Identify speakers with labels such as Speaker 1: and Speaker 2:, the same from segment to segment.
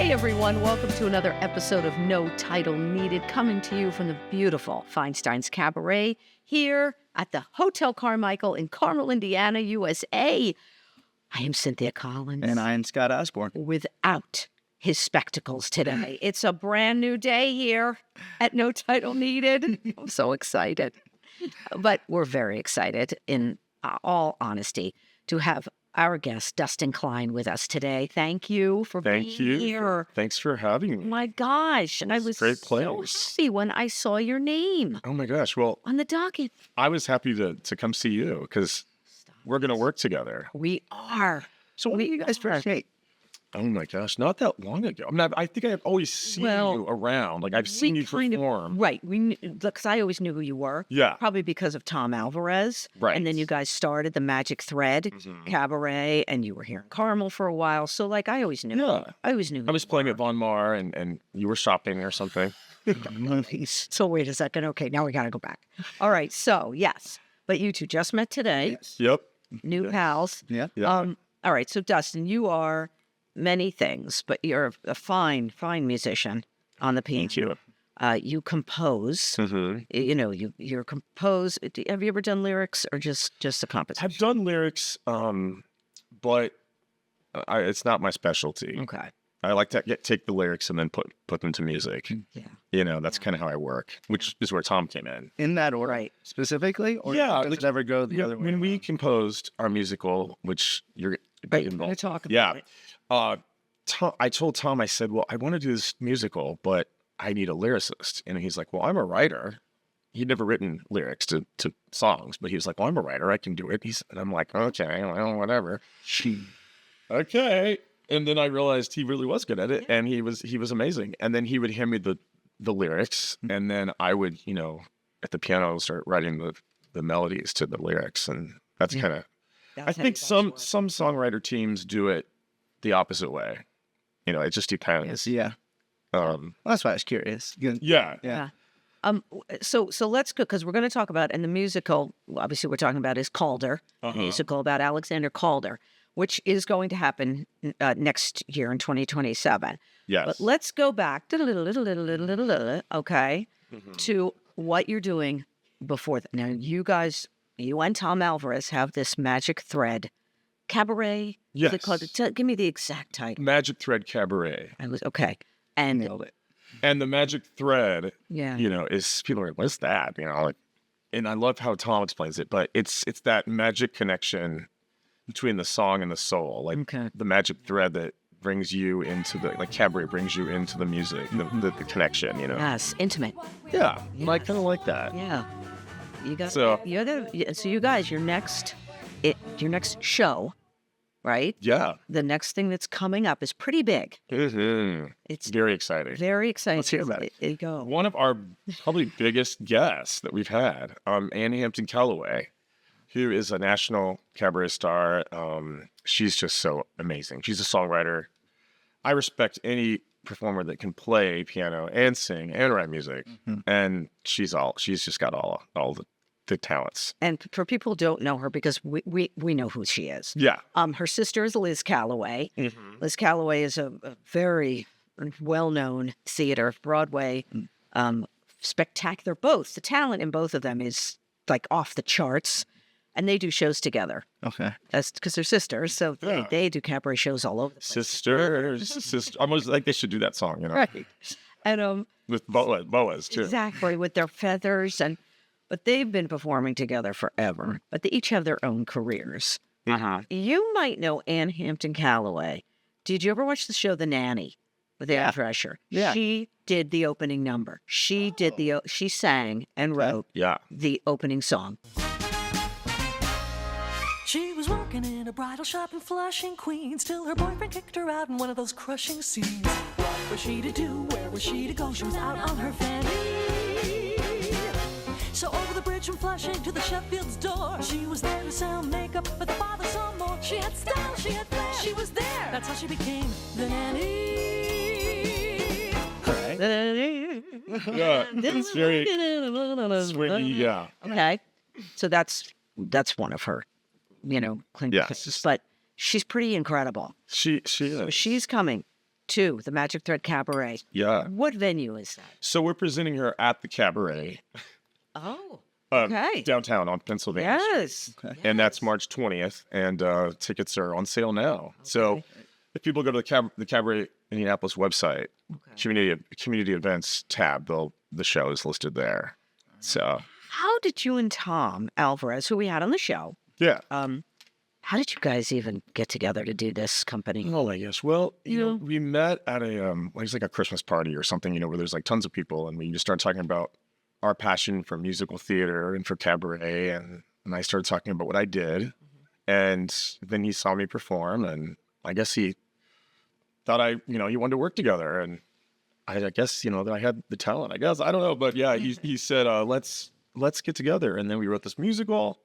Speaker 1: Hey everyone, welcome to another episode of No Title Needed, coming to you from the beautiful Feinstein's Cabaret here at the Hotel Carmichael in Carmel, Indiana, USA. I am Cynthia Collins.
Speaker 2: And I am Scott Osborne.
Speaker 1: Without his spectacles today. It's a brand new day here at No Title Needed. I'm so excited. But we're very excited, in all honesty, to have our guest, Dustin Klein, with us today. Thank you for being here.
Speaker 3: Thanks for having me.
Speaker 1: My gosh. And I was
Speaker 3: Great
Speaker 1: so
Speaker 3: place.
Speaker 1: happy when I saw your name
Speaker 3: Oh my gosh. Well,
Speaker 1: on the docket.
Speaker 3: I was happy to come see you because we're going to work together.
Speaker 1: We are.
Speaker 2: So when did you guys first meet?
Speaker 3: Oh my gosh. Not that long ago. I mean, I think I've always seen you around. Like I've seen you perform.
Speaker 1: Right. Because I always knew who you were.
Speaker 3: Yeah.
Speaker 1: Probably because of Tom Alvarez.
Speaker 3: Right.
Speaker 1: And then you guys started the Magic Thread Cabaret, and you were here in Carmel for a while. So like I always knew.
Speaker 3: Yeah.
Speaker 1: I always knew.
Speaker 3: I was playing at Von Mar and you were shopping or something.
Speaker 1: So wait a second. Okay, now we got to go back. All right. So yes, but you two just met today.
Speaker 2: Yes.
Speaker 3: Yep.
Speaker 1: New pals.
Speaker 2: Yeah.
Speaker 3: Yeah.
Speaker 1: All right. So Dustin, you are many things, but you're a fine musician on the piano.
Speaker 3: Thank you.
Speaker 1: You compose. You know, you're compose. Have you ever done lyrics or just a composition?
Speaker 3: I've done lyrics, but it's not my specialty.
Speaker 1: Okay.
Speaker 3: I like to take the lyrics and then put them to music.
Speaker 1: Yeah.
Speaker 3: You know, that's kind of how I work, which is where Tom came in.
Speaker 2: In that order,
Speaker 1: Right.
Speaker 2: specifically? Or
Speaker 3: Yeah,
Speaker 2: does it ever go the other way?
Speaker 3: When we composed our musical, which you're
Speaker 1: Right. We're
Speaker 3: involved,
Speaker 1: going to talk about
Speaker 3: yeah.
Speaker 1: it.
Speaker 3: I told Tom, I said, well, I want to do this musical, but I need a lyricist. And he's like, well, I'm a writer. He'd never written lyrics to songs, but he was like, well, I'm a writer. I can do it. And I'm like, okay, well, whatever. Okay. And then I realized he really was good at it, and he was amazing. And then he would hand me the lyrics, and then I would, you know, at the piano start writing the melodies to the lyrics, and that's kind of. I think some songwriter teams do it the opposite way. You know, it just depends.
Speaker 2: Yeah. Well, that's why I was curious.
Speaker 3: Yeah.
Speaker 2: Yeah.
Speaker 1: So let's go, because we're going to talk about, and the musical, obviously we're talking about is Calder, a musical about Alexander Calder, which is going to happen next year in 2027.
Speaker 3: Yes.
Speaker 1: But let's go back, okay, to what you're doing before that. Now, you and Tom Alvarez have this Magic Thread Cabaret.
Speaker 3: Yes.
Speaker 1: Is it called? Give me the exact title.
Speaker 3: Magic Thread Cabaret.
Speaker 1: Okay. And
Speaker 2: Nailed it.
Speaker 3: And the Magic Thread,
Speaker 1: yeah,
Speaker 3: you know, is people are like, what's that? You know, like, and I love how Tom explains it, but it's that magic connection between the song and the soul, like the magic thread that brings you into cabaret brings you into the music, the connection, you know.
Speaker 1: yes, intimate.
Speaker 3: Yeah, I kind of like that.
Speaker 1: Yeah. You got
Speaker 3: So
Speaker 1: you guys, your next show, right?
Speaker 3: yeah,
Speaker 1: The next thing that's coming up is pretty big.
Speaker 3: it's very exciting.
Speaker 1: Very exciting.
Speaker 2: Let's hear about it.
Speaker 1: There you go.
Speaker 3: One of our probably biggest guests that we've had, Ann Hampton Callaway, who is a national cabaret star. She's just so amazing. She's a songwriter. I respect any performer that can play piano and sing and write music. And she's just got all the talents.
Speaker 1: And for people who don't know her, because we know who she is.
Speaker 3: Yeah.
Speaker 1: Her sister is Liz Callaway. Liz Callaway is a very well-known theater, Broadway, spectacular. Both the talent in both of them is like off the charts. And they do shows together.
Speaker 2: Okay.
Speaker 1: That's because they're sisters, so
Speaker 3: Yeah.
Speaker 1: they do cabaret shows all over the place.
Speaker 3: Sisters. Almost like they should do that song, you know,
Speaker 1: Right. And
Speaker 3: with Boas too.
Speaker 1: exactly, with their feathers, but they've been performing together forever. But they each have their own careers. You might know Ann Hampton Callaway. Did you ever watch the show The Nanny with Ann Thresher?
Speaker 2: Yeah.
Speaker 1: She did the opening number. She did she sang and wrote
Speaker 3: Yeah.
Speaker 1: the opening song.
Speaker 4: She was working in a bridal shop in Flushing, Queens, till her boyfriend kicked her out in one of those crushing scenes. What was she to do? Where was she to go? She was out on her fanny. So over the bridge from Flushing to the Sheffield's door, she was there to sell makeup, but the father saw more. She had style, she had flair, she was there. That's how she became the nanny.
Speaker 2: Right.
Speaker 3: Yeah. It's very swingy. Yeah.
Speaker 1: Okay. So that's one of her, you know,
Speaker 3: Yes.
Speaker 1: but she's pretty incredible.
Speaker 3: She
Speaker 1: So
Speaker 3: is.
Speaker 1: she's coming 2, the Magic Thread Cabaret.
Speaker 3: Yeah.
Speaker 1: What venue is that?
Speaker 3: So we're presenting her at the Cabaret
Speaker 1: Oh, okay.
Speaker 3: downtown on Pennsylvania Street.
Speaker 1: Yes.
Speaker 3: And that's March 20th, and tickets are on sale now. So if people go to the Cabaret Indianapolis website, community events tab, the show is listed there. So
Speaker 1: How did you and Tom Alvarez, who we had on the show,
Speaker 3: yeah.
Speaker 1: how did you guys even get together to do this company?
Speaker 3: Oh my gosh. Well, you know, we met at it's like a Christmas party or something, where there's like tons of people, and we just started talking about our passion for musical theater and for cabaret, and I started talking about what I did, and then he saw me perform, and I guess he thought he wanted to work together, and I guess that I had the talent. I guess I don't know, but yeah, he said let's get together, and then we wrote this musical.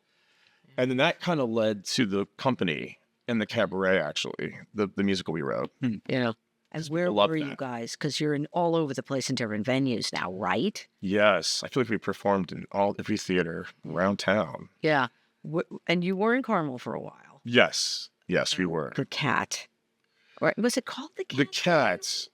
Speaker 3: And then that kind of led to the company and the cabaret, actually, the musical we wrote.
Speaker 1: Yeah. And where
Speaker 3: love
Speaker 1: were you
Speaker 3: that.
Speaker 1: guys? Because you're in all over the place in different venues now, right?
Speaker 3: Yes. I feel like we performed in every theater around town.
Speaker 1: Yeah. And you were in Carmel for a while.
Speaker 3: Yes. Yes, we were.
Speaker 1: For Cat. Or was it called the Cat?
Speaker 3: The Cats.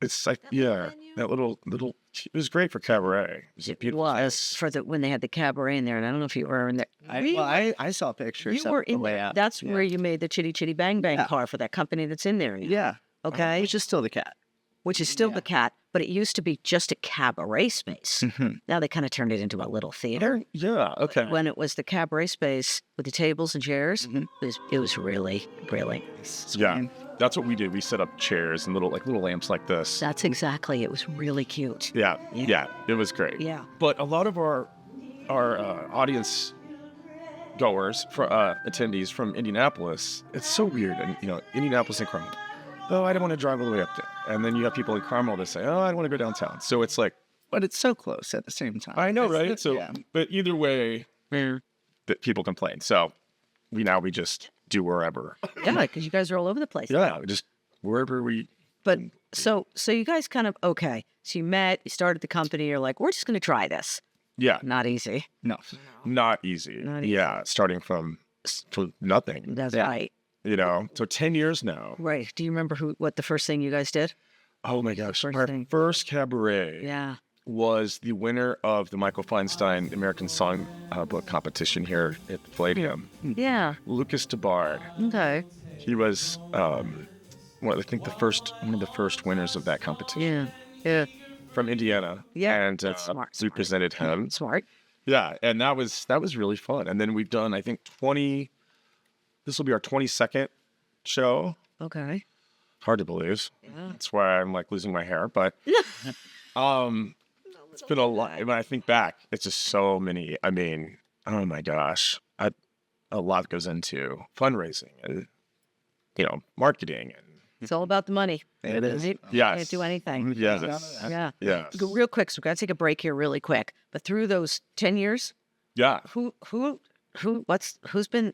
Speaker 3: It's like, yeah, that little, it was great for cabaret. It was a
Speaker 1: It
Speaker 3: beautiful
Speaker 1: was for when they had the cabaret in there, and I don't know if you were in there.
Speaker 2: I saw pictures.
Speaker 1: You were
Speaker 2: of the
Speaker 1: in
Speaker 2: way
Speaker 1: there.
Speaker 2: out.
Speaker 1: That's where you made the Chitty Chitty Bang Bang car for that company that's in there.
Speaker 2: Yeah.
Speaker 1: Okay.
Speaker 2: Which is still the Cat.
Speaker 1: Which is still the Cat, but it used to be just a cabaret space. Now they kind of turned it into a little theater.
Speaker 3: Yeah, okay.
Speaker 1: When it was the cabaret space with the tables and chairs, it was really, really nice.
Speaker 3: Yeah, that's what we did. We set up chairs and little lamps like this.
Speaker 1: That's exactly. It was really cute.
Speaker 3: Yeah, it was great.
Speaker 1: Yeah.
Speaker 3: But a lot of our audience goers, attendees from Indianapolis, it's so weird. And Indianapolis and Carmel. Oh, I don't want to drive all the way up there. And then you have people in Carmel that say, oh, I don't want to go downtown. So it's like,
Speaker 2: But it's so close at the same time.
Speaker 3: I know,
Speaker 2: It's
Speaker 3: right?
Speaker 2: the-
Speaker 3: So,
Speaker 2: yeah.
Speaker 3: but either way, that people complain. So we just do wherever.
Speaker 1: Yeah, because you guys are all over the place.
Speaker 3: Yeah, just wherever we.
Speaker 1: But so you guys kind of, okay. So you met, you started the company, you're like, we're just going to try this.
Speaker 3: Yeah,
Speaker 1: Not easy.
Speaker 2: No.
Speaker 3: not easy.
Speaker 1: Not easy.
Speaker 3: Yeah, starting from nothing.
Speaker 1: That's right.
Speaker 3: So 10 years now.
Speaker 1: Right. Do you remember what the first thing you guys did?
Speaker 3: Oh my gosh.
Speaker 1: First
Speaker 3: Our
Speaker 1: thing.
Speaker 3: first cabaret
Speaker 1: Yeah.
Speaker 3: was the winner of the Michael Feinstein American Song Book competition here at the Palladium.
Speaker 1: Yeah.
Speaker 3: Lucas DeBard.
Speaker 1: Okay.
Speaker 3: He was, I think one of the first winners of that competition
Speaker 1: Yeah. Yeah.
Speaker 3: from Indiana.
Speaker 1: Yeah.
Speaker 3: And
Speaker 1: That's smart,
Speaker 3: we
Speaker 1: smart.
Speaker 3: presented him.
Speaker 1: Smart.
Speaker 3: Yeah, and that was really fun. And then we've done, I think, this will be our 22nd show.
Speaker 1: Okay.
Speaker 3: Hard to believe.
Speaker 1: Yeah.
Speaker 3: That's why I'm like losing my hair. But it's been a lot. When I think back, it's just so many. I mean, oh my gosh. A lot goes into fundraising and, marketing. And
Speaker 1: It's all about the money.
Speaker 2: It is.
Speaker 1: Right?
Speaker 3: yes.
Speaker 1: Can't do anything.
Speaker 3: Yes.
Speaker 1: Yeah.
Speaker 3: Yes.
Speaker 1: Go real quick, so we've got to take a break here really quick. But through those 10 years,
Speaker 3: Yeah.
Speaker 1: who's been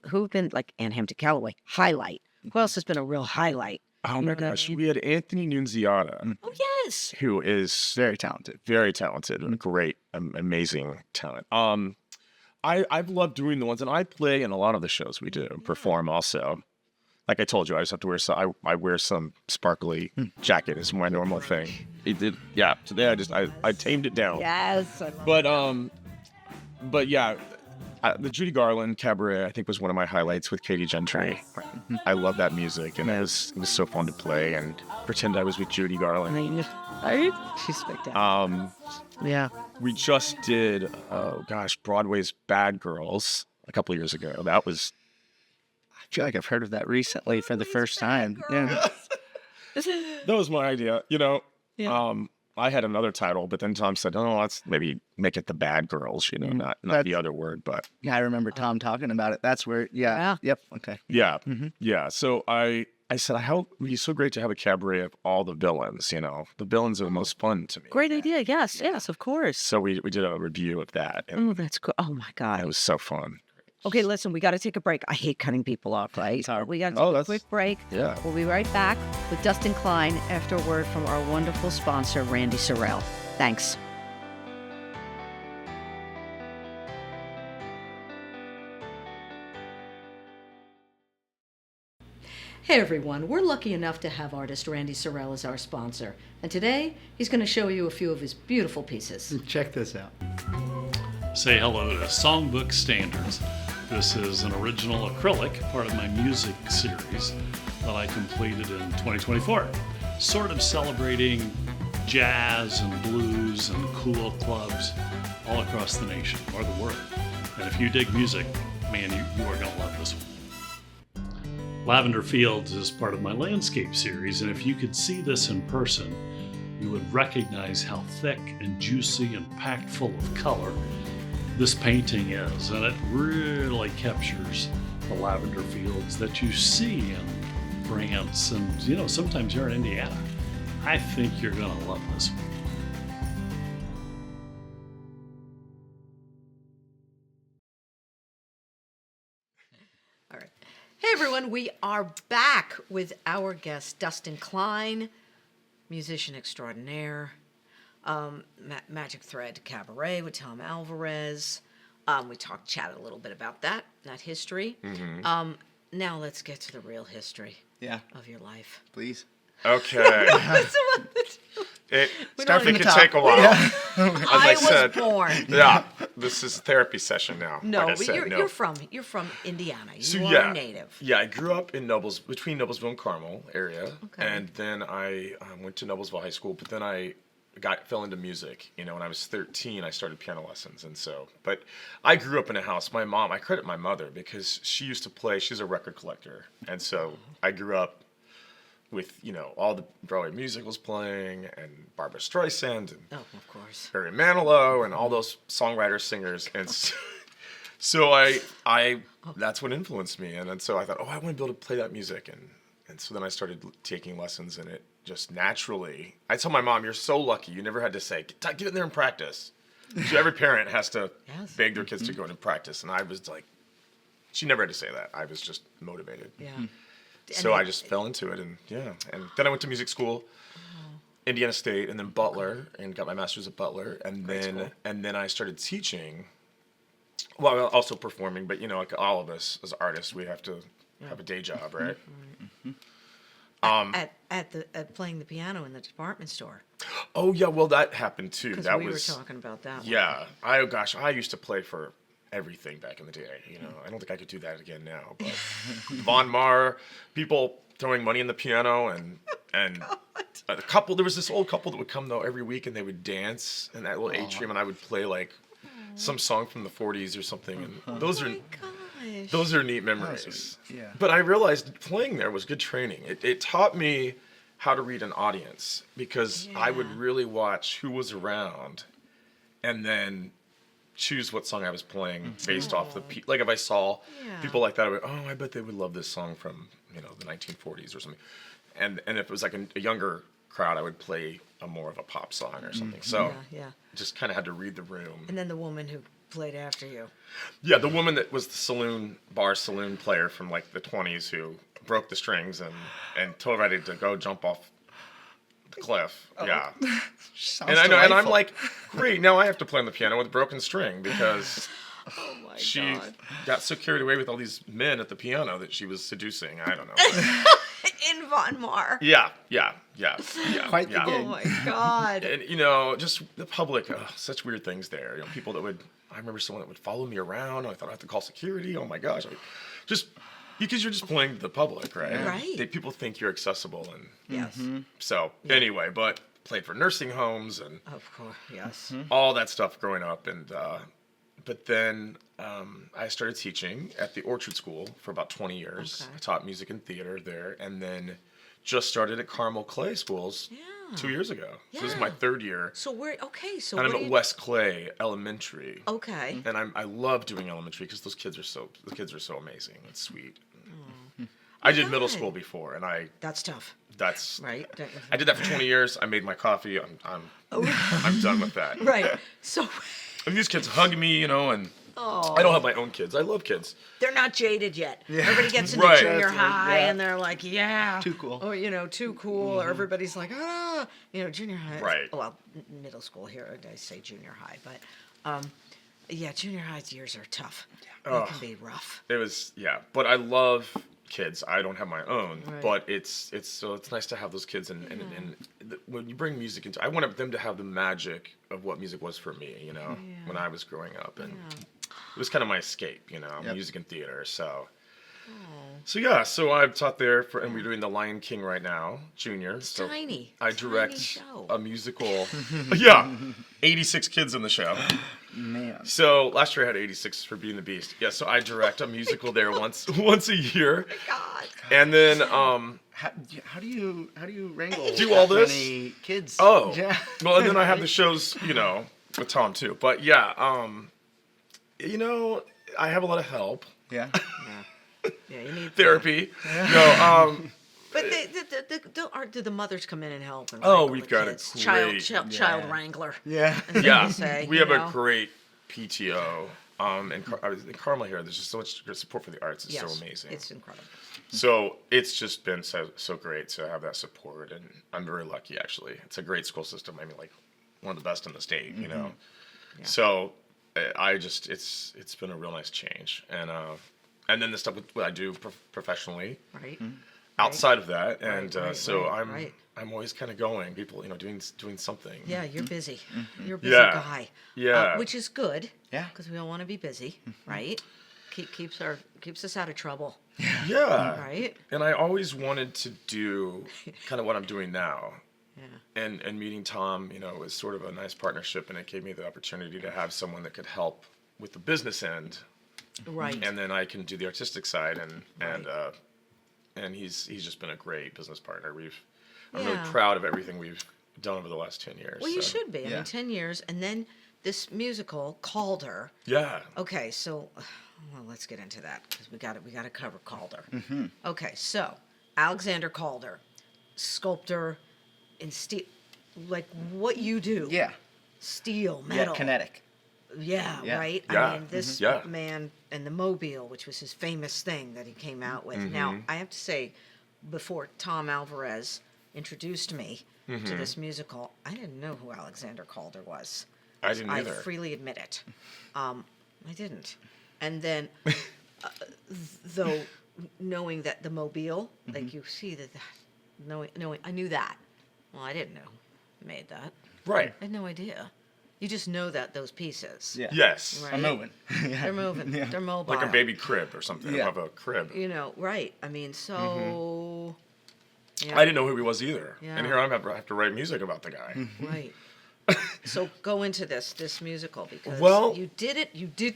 Speaker 1: like Ann Hampton Callaway, highlight? Who else has been a real highlight?
Speaker 3: Oh
Speaker 1: You know
Speaker 3: my
Speaker 1: what I
Speaker 3: gosh.
Speaker 1: mean?
Speaker 3: We had Anthony Nunziata,
Speaker 1: Oh, yes.
Speaker 3: who is
Speaker 2: Very talented.
Speaker 3: very talented and great, amazing talent. I've loved doing the ones, and I play in a lot of the shows we do, perform also. Like I told you, I just have to wear I wear some sparkly jacket. It's my normal thing. It did, yeah. Today I tamed it down.
Speaker 1: Yes.
Speaker 3: But yeah, the Judy Garland Cabaret I think was one of my highlights with Katie Gentry. I love that music, and it was so fun to play and pretend I was with Judy Garland.
Speaker 1: Right? She's spectacular. Yeah.
Speaker 3: We just did, Broadway's Bad Girls a couple of years ago. That was.
Speaker 2: I feel like I've heard of that recently for the first time. Yeah.
Speaker 3: That was my idea,
Speaker 1: Yeah.
Speaker 3: I had another title, but then Tom said, "Oh, let's maybe make it the Bad Girls," not the other word, but
Speaker 2: Yeah, I remember Tom talking about it. That's where,
Speaker 1: Yeah.
Speaker 2: Yep. Okay.
Speaker 3: yeah, yeah. So I said, "How it'd be so great to have a cabaret of all the villains." The villains are the most fun to me.
Speaker 1: Great idea. Yes. Yes, of course.
Speaker 3: So we did a review of that, and
Speaker 1: Oh, that's cool. Oh, my God.
Speaker 3: it was so fun.
Speaker 1: Okay, listen, we got to take a break. I hate cutting people off, right?
Speaker 2: Sorry.
Speaker 1: We got to
Speaker 3: Oh,
Speaker 1: take a
Speaker 3: that's-
Speaker 1: quick break.
Speaker 3: Yeah.
Speaker 1: We'll be right back with Dustin Klein after a word from our wonderful sponsor, Randy Sorrell. Thanks.
Speaker 5: Hey everyone, we're lucky enough to have artist Randy Sorrell as our sponsor. And today, he's going to show you a few of his beautiful pieces.
Speaker 6: Check this out.
Speaker 7: Say hello to Songbook Standards. This is an original acrylic, part of my music series that I completed in 2024. Sort of celebrating jazz and blues and cool clubs all across the nation, or the world. And if you dig music, man, you are going to love this one. Lavender Fields is part of my landscape series, and if you could see this in person, you would recognize how thick and juicy and packed full of color this painting is, and it really captures the lavender fields that you see in France, and sometimes you're in Indiana. I think you're going to love this one.
Speaker 5: All right. Hey everyone, we are back with our guest, Dustin Klein, musician extraordinaire, Magic Thread Cabaret with Tom Alvarez. We chatted a little bit about that history.
Speaker 3: Mm-hmm.
Speaker 5: Now let's get to the real history
Speaker 2: Yeah,
Speaker 5: of your life.
Speaker 2: please.
Speaker 3: Okay. It
Speaker 2: Start from the
Speaker 3: could
Speaker 2: top.
Speaker 3: take a while.
Speaker 2: Yeah.
Speaker 3: As
Speaker 5: I
Speaker 3: I
Speaker 5: was
Speaker 3: said,
Speaker 5: born.
Speaker 3: yeah, this is a therapy session now.
Speaker 5: No,
Speaker 3: like I
Speaker 5: but
Speaker 3: said,
Speaker 5: you're from Indiana. You
Speaker 3: So,
Speaker 5: are
Speaker 3: yeah,
Speaker 5: a native.
Speaker 3: Yeah, I grew up in between Noblesville and Carmel area,
Speaker 5: Okay.
Speaker 3: and then I went to Noblesville High School. But then I fell into music. When I was 13, I started piano lessons, but I grew up in a house. My mom, I credit my mother because she used to play. She's a record collector, and so I grew up with all the Broadway musicals playing, and Barbra Streisand, and
Speaker 5: Oh, of course.
Speaker 3: Barry Manilow, and all those songwriters, singers, and so I that's what influenced me, and so I thought, I want to be able to play that music, and so then I started taking lessons, and it just naturally. I tell my mom, "You're so lucky. You never had to say get in there and practice." So every parent has to
Speaker 5: Yes.
Speaker 3: beg their kids to go in and practice, and I was like, she never had to say that. I was just motivated.
Speaker 5: Yeah.
Speaker 3: So I just fell into it, and then I went to music school, Indiana State, and then Butler, and got my master's at Butler, and then I started teaching. Well, also performing, but like all of us as artists, we have to have a day job, right?
Speaker 5: At playing the piano in the department store.
Speaker 3: Oh yeah, well that happened too.
Speaker 5: Because
Speaker 3: That
Speaker 5: we
Speaker 3: was
Speaker 5: were talking about that one.
Speaker 3: yeah. I used to play for everything back in the day. I don't think I could do that again now. But Von Mar, people throwing money in the piano, and a couple. There was this old couple that would come though every week, and they would dance in that little atrium, and I would play like some song from the 40s or something. And those are
Speaker 5: Gosh.
Speaker 3: those are neat memories.
Speaker 2: sweet. Yeah.
Speaker 3: But I realized playing there was good training. It taught me how to read an audience, because I would
Speaker 5: Yeah.
Speaker 3: really watch who was around, and then choose what song I was playing based off like if I saw
Speaker 5: Yeah.
Speaker 3: people like that, I would, I bet they would love this song from the 1940s or something, and if it was like a younger crowd, I would play a more of a pop song or something. So
Speaker 5: Yeah.
Speaker 3: just kind of had to read the room.
Speaker 5: And then the woman who played after you.
Speaker 3: Yeah, the woman that was the saloon player from like the 20s who broke the strings and told everybody to go jump off the cliff. Yeah.
Speaker 2: Sounds
Speaker 3: And I know, and I'm
Speaker 2: delightful.
Speaker 3: like, great, now I have to play on the piano with a broken string because
Speaker 5: Oh my
Speaker 3: she got so carried away with all these men at the piano that she was seducing. I don't know.
Speaker 5: In Von Mar.
Speaker 3: Yeah.
Speaker 2: Quite the
Speaker 3: yeah.
Speaker 2: gig.
Speaker 5: Oh my God.
Speaker 3: And just the public, such weird things there. People that I remember someone that would follow me around. I thought I had to call security. Oh my gosh. Just because you're just playing to the public, right?
Speaker 5: Right.
Speaker 3: People think you're accessible, and
Speaker 5: Yes.
Speaker 3: so anyway, but played for nursing homes and
Speaker 5: Of course. Yes.
Speaker 3: all that stuff growing up, and but then I started teaching at the Orchard School for about 20 years.
Speaker 5: Okay.
Speaker 3: I taught music and theater there, and then just started at Carmel Clay Schools
Speaker 5: Yeah.
Speaker 3: 2 years ago. So this is my
Speaker 5: Yeah.
Speaker 3: third year,
Speaker 5: So we're okay. So
Speaker 3: and I'm
Speaker 5: what
Speaker 3: at
Speaker 5: do you-
Speaker 3: West Clay Elementary.
Speaker 5: Okay.
Speaker 3: And I love doing elementary because the kids are so amazing and sweet. I did middle
Speaker 5: God.
Speaker 3: school before, and
Speaker 5: That's tough,
Speaker 3: that's
Speaker 5: right?
Speaker 3: I did that for 20 years. I made my coffee. I'm done with that.
Speaker 5: Right. So
Speaker 3: And these kids hug me, and I don't have my own kids. I love kids.
Speaker 5: they're not jaded yet. Everybody gets into
Speaker 3: Right.
Speaker 5: junior
Speaker 2: That's right,
Speaker 5: high
Speaker 2: yeah.
Speaker 5: and they're like, yeah.
Speaker 2: Too cool.
Speaker 5: Or, too cool. Or everybody's like, junior high.
Speaker 3: Right.
Speaker 5: Well, middle school here, I say junior high. But, junior high years are tough. They can be rough.
Speaker 3: It was, but I love kids. I don't have my own,
Speaker 5: Right.
Speaker 3: but it's nice to have those kids. And when you bring music into, I wanted them to have the magic of what music was for me, you know, when I was growing up, and it was kind of my escape, you know, music and theater. So. So I've taught there and we're doing The Lion King right now, Junior.
Speaker 5: It's
Speaker 3: so
Speaker 5: tiny.
Speaker 3: I
Speaker 5: Tiny
Speaker 3: direct
Speaker 5: show.
Speaker 3: a musical. Yeah, 86 kids in the show.
Speaker 2: Man.
Speaker 3: So last year I had 86 for Being the Beast. Yeah, so I direct a musical there once a year.
Speaker 5: God.
Speaker 3: And then
Speaker 2: How do you wrangle
Speaker 3: Do
Speaker 2: that
Speaker 3: all this?
Speaker 2: many kids?
Speaker 3: oh,
Speaker 2: Yeah.
Speaker 3: well, and then I have the shows, you know, with Tom too. But yeah, you know, I have a lot of help.
Speaker 2: Yeah.
Speaker 5: Yeah, you need
Speaker 3: Therapy. No,
Speaker 5: But do the mothers come in and help? And
Speaker 3: Oh,
Speaker 5: wrangle
Speaker 3: we've
Speaker 5: the
Speaker 3: got a
Speaker 5: kids?
Speaker 3: great-
Speaker 5: child wrangler.
Speaker 2: Yeah.
Speaker 5: as
Speaker 3: yeah,
Speaker 5: they say,
Speaker 3: we
Speaker 5: you
Speaker 3: have
Speaker 5: know?
Speaker 3: a great PTO. And in Carmel here, there's just so much good support for the arts. It's
Speaker 5: Yes,
Speaker 3: so amazing.
Speaker 5: It's incredible.
Speaker 3: So it's just been so great to have that support, and I'm very lucky actually. It's a great school system. I mean, like one of the best in the state, you know.
Speaker 5: Yeah.
Speaker 3: So I just it's been a real nice change, and then the stuff what I do professionally
Speaker 5: Right.
Speaker 3: outside of that, and
Speaker 5: right,
Speaker 3: so
Speaker 5: right.
Speaker 3: I'm always kind of going, people, you know, doing something.
Speaker 5: Yeah, you're busy. You're a busy
Speaker 3: Yeah.
Speaker 5: guy.
Speaker 3: Yeah.
Speaker 5: Which is good.
Speaker 2: Yeah.
Speaker 5: Because we all want to be busy, right? Keeps us out of trouble,
Speaker 3: Yeah.
Speaker 5: right?
Speaker 3: And I always wanted to do kind of what I'm doing now.
Speaker 5: Yeah.
Speaker 3: And meeting Tom, you know, was sort of a nice partnership, and it gave me the opportunity to have someone that could help with the business end,
Speaker 5: Right.
Speaker 3: and then I can do the artistic side, and
Speaker 5: Right.
Speaker 3: and he's just been a great business partner. I'm really
Speaker 5: Yeah.
Speaker 3: proud of everything we've done over the last 10 years.
Speaker 5: Well, you
Speaker 3: so.
Speaker 5: should be. I
Speaker 2: Yeah.
Speaker 5: mean, 10 years, and then this musical Calder.
Speaker 3: Yeah.
Speaker 5: Okay, so well, let's get into that because we got to cover Calder. Mm-hmm. Okay, so Alexander Calder, sculptor in steel, like what you do.
Speaker 2: Yeah.
Speaker 5: Steel,
Speaker 2: Yeah.
Speaker 5: metal.
Speaker 2: Kinetic.
Speaker 5: Yeah,
Speaker 2: Yeah.
Speaker 5: right.
Speaker 3: Yeah.
Speaker 5: I mean, this
Speaker 3: Yeah.
Speaker 5: man and the Mobile, which was his famous thing that he came out with. Now, I have to say, before Tom Alvarez introduced me to this musical, I didn't know who Alexander Calder was.
Speaker 3: I didn't
Speaker 5: I
Speaker 3: either.
Speaker 5: freely admit it. I didn't. And then, though, knowing that the Mobile, like you see knowing, I knew that. Well, I didn't know who made that.
Speaker 3: Right.
Speaker 5: I had no idea. You just know that those pieces.
Speaker 2: Yeah.
Speaker 3: Yes.
Speaker 5: Right.
Speaker 2: I'm moving. Yeah.
Speaker 5: They're moving.
Speaker 2: Yeah.
Speaker 5: They're mobile.
Speaker 3: Like a baby crib or something.
Speaker 2: Yeah.
Speaker 3: Of a crib.
Speaker 5: You know, right. I mean, so. Yeah,
Speaker 3: I didn't know who he was either.
Speaker 5: Yeah.
Speaker 3: And here I have to write music about the guy.
Speaker 5: Right. So go into this musical because
Speaker 3: Well-
Speaker 5: you did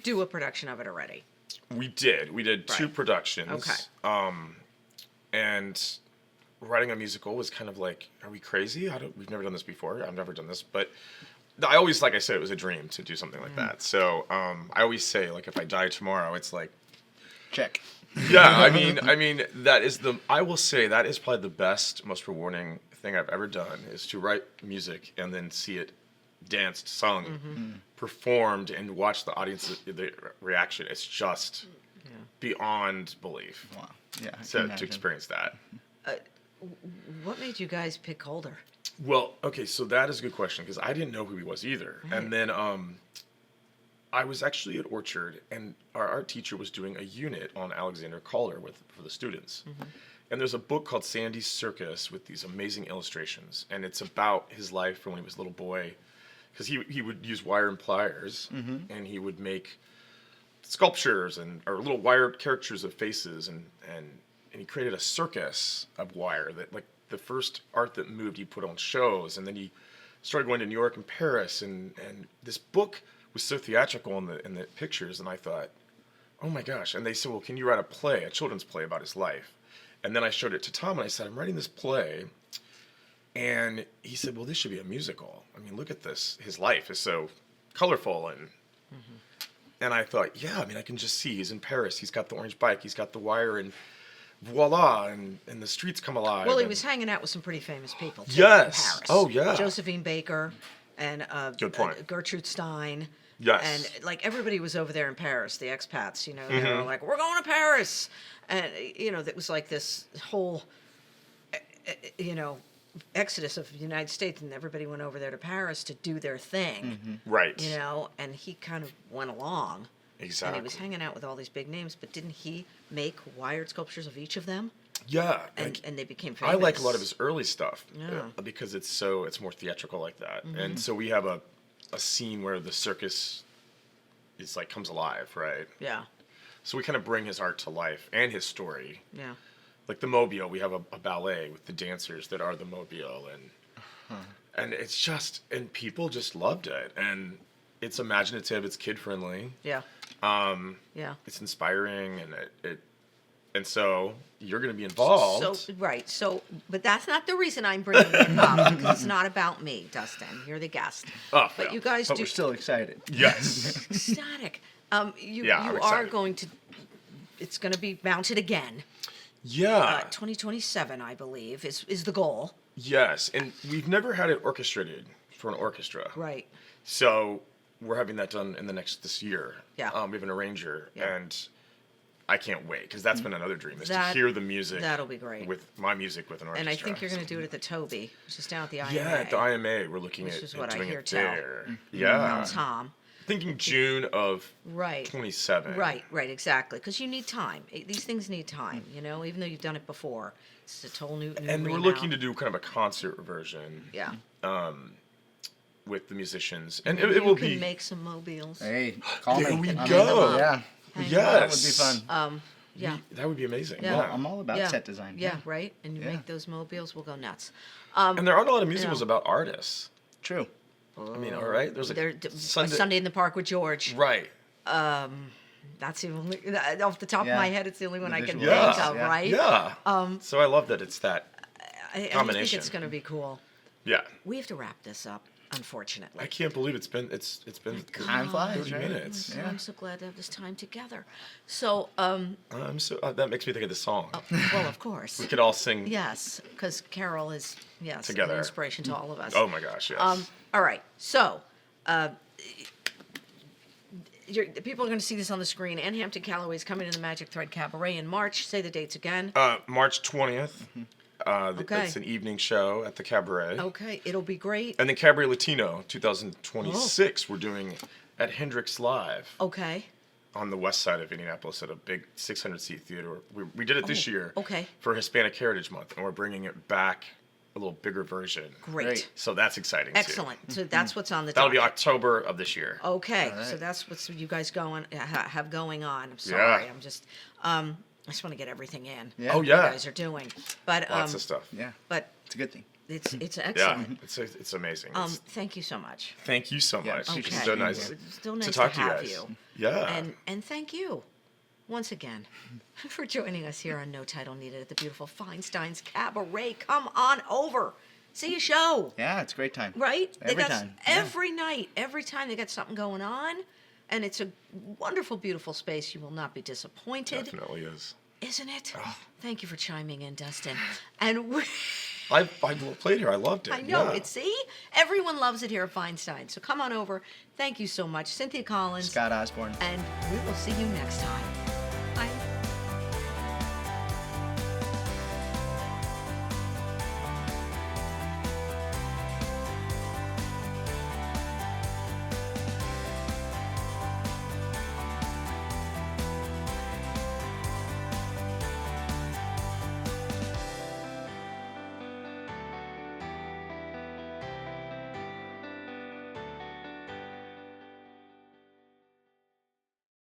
Speaker 5: do a production of it already.
Speaker 3: We did two
Speaker 5: Right.
Speaker 3: productions.
Speaker 5: Okay.
Speaker 3: And writing a musical was kind of like, are we crazy? We've never done this before. I've never done this, but I always, like I said, it was a dream to do something like that. So I always say, like, if I die tomorrow, it's like,
Speaker 2: Check.
Speaker 3: yeah. I mean, I will say that is probably the best, most rewarding thing I've ever done is to write music and then see it danced, sung, performed, and watch the audience, the reaction. It's just beyond belief.
Speaker 2: Wow. Yeah. I can
Speaker 3: To
Speaker 2: imagine.
Speaker 3: experience that.
Speaker 5: What made you guys pick Calder?
Speaker 3: Well, okay, so that is a good question because I didn't know who he was either. And then I was actually at Orchard, and our art teacher was doing a unit on Alexander Calder for the students. And there's a book called Sandy's Circus with these amazing illustrations, and it's about his life from when he was a little boy, because he would use wire and pliers, and he would make sculptures or little wire caricatures of faces, and he created a circus of wire that, like, the first art that moved, he put on shows, and then he started going to New York and Paris, and this book was so theatrical in the pictures, and I thought, oh my gosh. And they said, well, can you write a children's play about his life? And then I showed it to Tom, and I said, I'm writing this play, and he said, well, this should be a musical. I mean, look at this. His life is so colorful, and I thought, yeah, I mean, I can just see he's in Paris. He's got the orange bike. He's got the wire, and voila, and the streets come alive.
Speaker 5: Well, he
Speaker 3: and-
Speaker 5: was hanging out with some pretty famous people too,
Speaker 3: Yes.
Speaker 5: in Paris.
Speaker 3: Oh, yeah.
Speaker 5: Josephine Baker and
Speaker 3: Good point.
Speaker 5: Gertrude Stein.
Speaker 3: Yes.
Speaker 5: And like everybody was over there in Paris, the expats, you know, they
Speaker 3: Mm-hmm.
Speaker 5: were like, we're going to Paris. And, you know, that was like this whole, you know, exodus of the United States, and everybody went over there to Paris to do their thing,
Speaker 3: Right.
Speaker 5: you know, and he kind of went along. And
Speaker 3: Exactly.
Speaker 5: he was hanging out with all these big names, but didn't he make wired sculptures of each of them?
Speaker 3: Yeah.
Speaker 5: And they became famous.
Speaker 3: I like a lot of his early stuff
Speaker 5: Yeah.
Speaker 3: because it's more theatrical like that. And so we have a scene where the circus is like comes alive, right?
Speaker 5: Yeah,
Speaker 3: So we kind of bring his art to life and his story.
Speaker 5: yeah.
Speaker 3: Like the Mobile, we have a ballet with the dancers that are the Mobile, and it's just, and people just loved it, and it's imaginative, it's kid friendly,
Speaker 5: Yeah. Yeah.
Speaker 3: it's inspiring, and so you're going to be involved.
Speaker 5: So right. So, but that's not the reason I'm bringing it up because it's not about me, Dustin. You're the guest.
Speaker 3: Oh,
Speaker 5: But
Speaker 3: yeah.
Speaker 5: you guys
Speaker 2: But
Speaker 5: do
Speaker 2: we're still excited.
Speaker 3: Yes.
Speaker 5: ecstatic. You
Speaker 3: Yeah, I'm
Speaker 5: are
Speaker 3: excited.
Speaker 5: going to. It's going to be mounted again.
Speaker 3: Yeah.
Speaker 5: 2027, I believe, is the goal.
Speaker 3: Yes, and we've never had it orchestrated for an orchestra.
Speaker 5: Right.
Speaker 3: So we're having that done in this year.
Speaker 5: Yeah.
Speaker 3: We have an arranger,
Speaker 5: Yeah.
Speaker 3: and I can't wait because that's been another dream is to
Speaker 5: That-
Speaker 3: hear the music.
Speaker 5: that'll be great.
Speaker 3: With my music with an orchestra.
Speaker 5: And I think you're going to do it at the Toby, which is down at the IMA.
Speaker 3: Yeah, at the IMA, we're looking
Speaker 5: Which
Speaker 3: at,
Speaker 5: is what I
Speaker 3: doing
Speaker 5: hear
Speaker 3: it
Speaker 5: tell.
Speaker 3: there. Yeah.
Speaker 5: Tom.
Speaker 3: Thinking June of
Speaker 5: Right.
Speaker 3: 27.
Speaker 5: Right, exactly. Because you need time. These things need time, even though you've done it before. It's a total new
Speaker 3: And we're
Speaker 5: remount.
Speaker 3: looking to do kind of a concert version
Speaker 5: Yeah.
Speaker 3: with the musicians. And
Speaker 5: Maybe
Speaker 3: it will
Speaker 5: you can
Speaker 3: be.
Speaker 5: make some mobiles.
Speaker 2: Hey, call
Speaker 3: There
Speaker 2: me.
Speaker 3: we
Speaker 2: I'm
Speaker 3: go.
Speaker 2: in. Yeah,
Speaker 5: Hang
Speaker 2: that would be
Speaker 3: Yes.
Speaker 2: fun.
Speaker 5: Yeah.
Speaker 3: That would be amazing.
Speaker 5: Yeah.
Speaker 3: Yeah.
Speaker 2: I'm all about
Speaker 5: yeah.
Speaker 2: set design.
Speaker 5: Yeah, right? And you
Speaker 2: Yeah.
Speaker 5: make those mobiles, we'll go nuts.
Speaker 3: And there aren't a lot of musicals
Speaker 5: Yeah.
Speaker 3: about artists.
Speaker 2: True.
Speaker 3: I mean, all right. There's
Speaker 5: They're
Speaker 3: like Sunday.
Speaker 5: Sunday in the Park with George.
Speaker 3: Right.
Speaker 5: That's the only, off the top
Speaker 2: Yeah.
Speaker 5: of my head, it's the only one
Speaker 2: The
Speaker 5: I can
Speaker 2: visual
Speaker 5: think
Speaker 3: effects,
Speaker 5: of,
Speaker 2: yeah.
Speaker 5: right?
Speaker 3: Yeah. So I love that it's that.
Speaker 5: I think
Speaker 3: combination.
Speaker 5: it's going to be cool.
Speaker 3: Yeah.
Speaker 5: We have to wrap this up, unfortunately.
Speaker 3: I can't believe it's been
Speaker 2: Time flies,
Speaker 3: 30
Speaker 2: right?
Speaker 3: minutes.
Speaker 2: Yeah.
Speaker 5: I'm so glad to have this time together. So,
Speaker 3: I'm so that makes me think of the song.
Speaker 5: well, of course.
Speaker 3: We could all sing.
Speaker 5: Yes, because Carol is, yes,
Speaker 3: Together.
Speaker 5: an inspiration to all of us.
Speaker 3: Oh my gosh, yes.
Speaker 5: All right, so people are going to see this on the screen. Ann Hampton Callaway is coming to the Magic Thread Cabaret in March. Say the dates again.
Speaker 3: March 20th.
Speaker 5: Okay.
Speaker 3: It's an evening show at the Cabaret.
Speaker 5: Okay, it'll be great.
Speaker 3: And then Cabaret Latino 2026 we're doing at Hendrix Live
Speaker 5: Okay,
Speaker 3: on the west side of Indianapolis at a big 600-seat theater. We did it this year
Speaker 5: okay.
Speaker 3: for Hispanic Heritage Month, and we're bringing it back a little bigger version.
Speaker 5: great.
Speaker 2: Great.
Speaker 3: So that's exciting too.
Speaker 5: Excellent. So that's what's on the
Speaker 3: That'll be
Speaker 5: docket.
Speaker 3: October of this year.
Speaker 5: Okay,
Speaker 2: All
Speaker 5: so
Speaker 2: right.
Speaker 5: that's what you guys have going on. I'm sorry,
Speaker 3: Yeah.
Speaker 5: I'm just I just want to get everything in.
Speaker 2: Yeah.
Speaker 3: Oh
Speaker 5: You
Speaker 3: yeah,
Speaker 5: guys are doing, but
Speaker 3: lots of stuff.
Speaker 2: Yeah.
Speaker 5: but
Speaker 2: It's a good thing.
Speaker 5: it's
Speaker 3: Yeah,
Speaker 5: excellent.
Speaker 3: it's amazing.
Speaker 5: Thank you so much.
Speaker 3: Thank you so
Speaker 2: Yeah,
Speaker 3: much.
Speaker 2: appreciate
Speaker 3: It's
Speaker 2: it
Speaker 3: so
Speaker 2: being
Speaker 3: nice
Speaker 2: here.
Speaker 5: It's so nice
Speaker 3: to talk to you
Speaker 5: have
Speaker 3: guys.
Speaker 5: you.
Speaker 3: Yeah.
Speaker 5: And thank you once again for joining us here on No Title Needed at the beautiful Feinstein's Cabaret. Come on over. See a show.
Speaker 2: Yeah, it's a great time.
Speaker 5: Right?
Speaker 2: Every time. Yeah.
Speaker 5: Every night, every time they got something going on. And it's a wonderful, beautiful space. You will not be disappointed.
Speaker 3: Definitely is.
Speaker 5: Isn't it? Thank you for chiming in, Dustin. And we,
Speaker 3: I played here. I loved it.
Speaker 5: I know,
Speaker 3: Yeah.
Speaker 5: see? Everyone loves it here at Feinstein. So come on over. Thank you so much. Cynthia Collins.
Speaker 2: Scott Osborne.
Speaker 5: And we will see you next time.